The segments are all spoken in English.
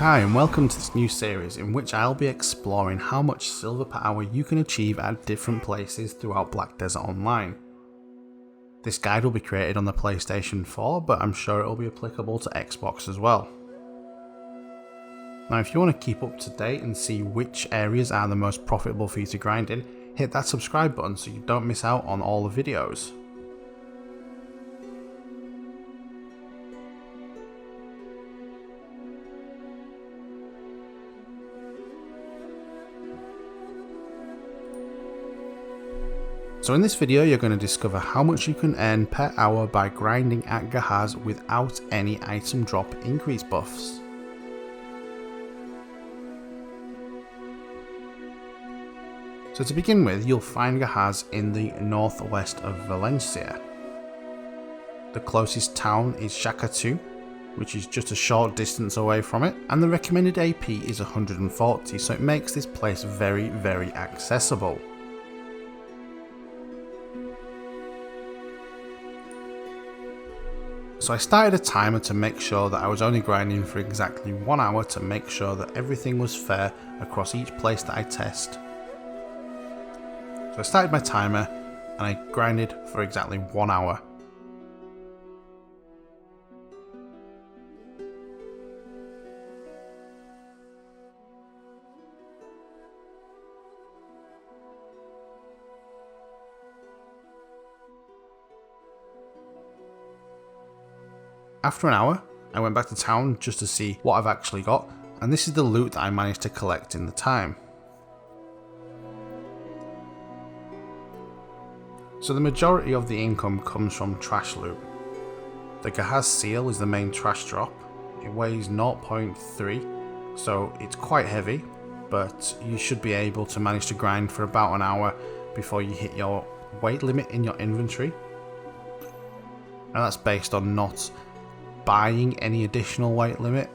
Hi and welcome to this new series in which I'll be exploring how much silver per hour you can achieve at different places throughout Black Desert Online. This guide will be created on the PlayStation 4, but I'm sure it will be applicable to Xbox as well. Now if you want to keep up to date and see which areas are the most profitable for you to grind in, hit that subscribe button so you don't miss out on all the videos. So in this video you're going to discover how much you can earn per hour by grinding at Gahaz without any item drop increase buffs. So to begin with, you'll find Gahaz in the northwest of Valencia. The closest town is Shakatu, which is just a short distance away from it, and the recommended AP is 140, so it makes this place very accessible. So I started a timer to make sure that I was only grinding for exactly 1 hour to make sure that everything was fair across each place that I test. So I started my timer and I grinded for exactly 1 hour. After an hour, I went back to town just to see what I've actually got, and this is the loot that I managed to collect in the time. So the majority of the income comes from trash loot. The Gahaz seal is the main trash drop. It weighs 0.3, so it's quite heavy, but you should be able to manage to grind for about an hour before you hit your weight limit in your inventory. Now that's based on not buying any additional weight limit.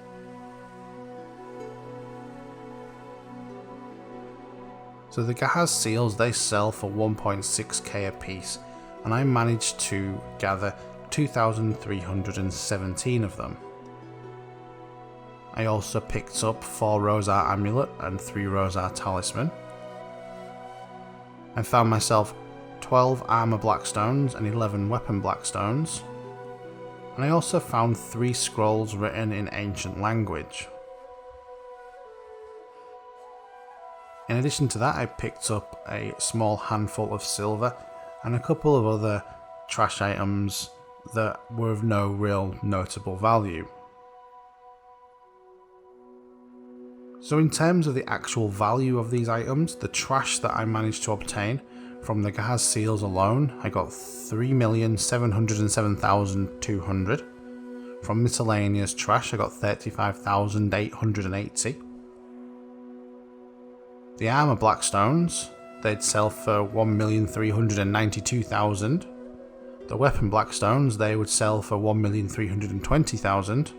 So the Gahaz seals, they sell for 1.6k a piece, and I managed to gather 2,317 of them. I also picked up 4 Rosar amulet and 3 Rosar talisman. I found myself 12 armor blackstones and 11 weapon blackstones. And I also found 3 scrolls written in ancient language. In addition to that, I picked up a small handful of silver and a couple of other trash items that were of no real notable value. So in terms of the actual value of these items, the trash that I managed to obtain from the Gahaz seals alone, I got 3,707,200. From miscellaneous trash, I got 35,880. The armor blackstones, they'd sell for 1,392,000. The weapon blackstones, they would sell for 1,320,000.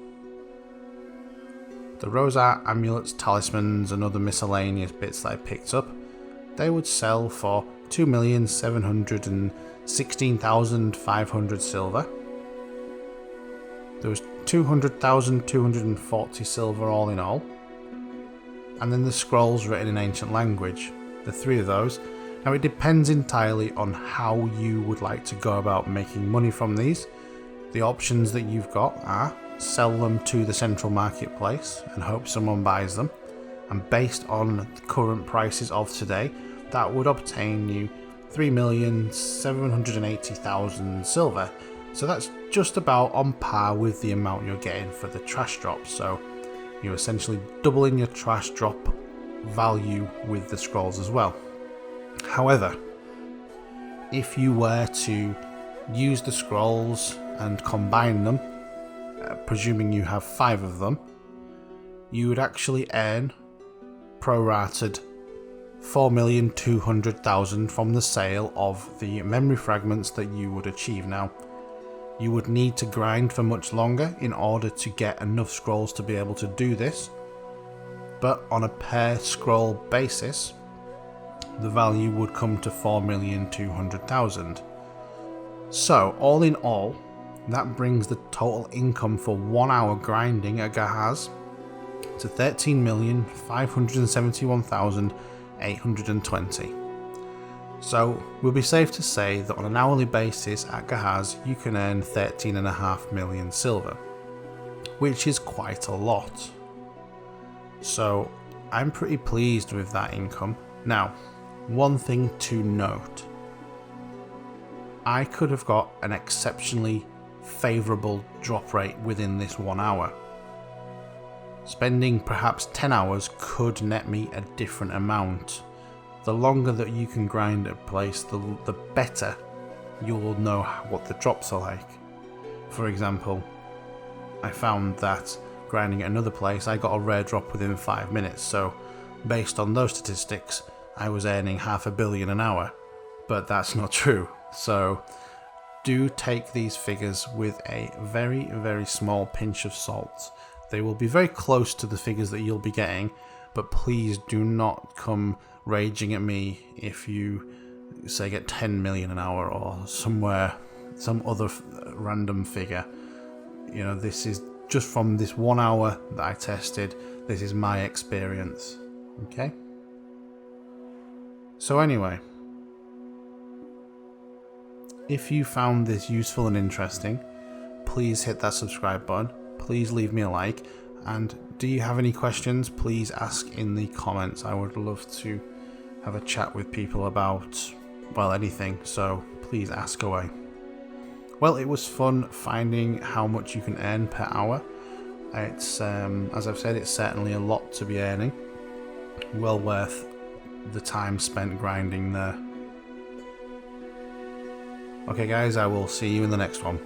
The Rosar amulets, talismans, and other miscellaneous bits that I picked up, they would sell for 2,716,500 silver. There was 200,240 silver all in all. And then the scrolls written in ancient language, the 3 of those. Now it depends entirely on how you would like to go about making money from these. The options that you've got are sell them to the central marketplace and hope someone buys them. And based on the current prices of today, that would obtain you 3,780,000 silver. So that's just about on par with the amount you're getting for the trash drop. So you're essentially doubling your trash drop value with the scrolls as well. However, if you were to use the scrolls and combine them, presuming you have 5 of them, you would actually earn prorated 4,200,000 from the sale of the memory fragments that you would achieve. Now, you would need to grind for much longer in order to get enough scrolls to be able to do this, but on a per scroll basis, the value would come to 4,200,000. So, all in all, that brings the total income for 1 hour grinding at Gahaz to 13,571,820. So we'll be safe to say that on an hourly basis at Gahaz you can earn 13.5 million silver, which is quite a lot. So I'm pretty pleased with that income. Now, one thing to note, I could have got an exceptionally favourable drop rate within this 1 hour. Spending perhaps 10 hours could net me a different amount. The longer that you can grind a place, the better you'll know what the drops are like. For example, I found that grinding at another place, I got a rare drop within 5 minutes, so based on those statistics, I was earning $500 million an hour, but that's not true. So do take these figures with a very, very small pinch of salt. They will be very close to the figures that you'll be getting, but please do not come raging at me if you say get 10 million an hour or some other random figure. You know, this is just from this 1 hour that I tested. This is my experience. Okay? So anyway, if you found this useful and interesting, please hit that subscribe button. Please leave me a like. And do you have any questions? Please ask in the comments. I would love to have a chat with people about, well, anything. So please ask away. Well, it was fun finding how much you can earn per hour. It's, as I've said, it's certainly a lot to be earning. Well worth the time spent grinding there. Okay guys, I will see you in the next one.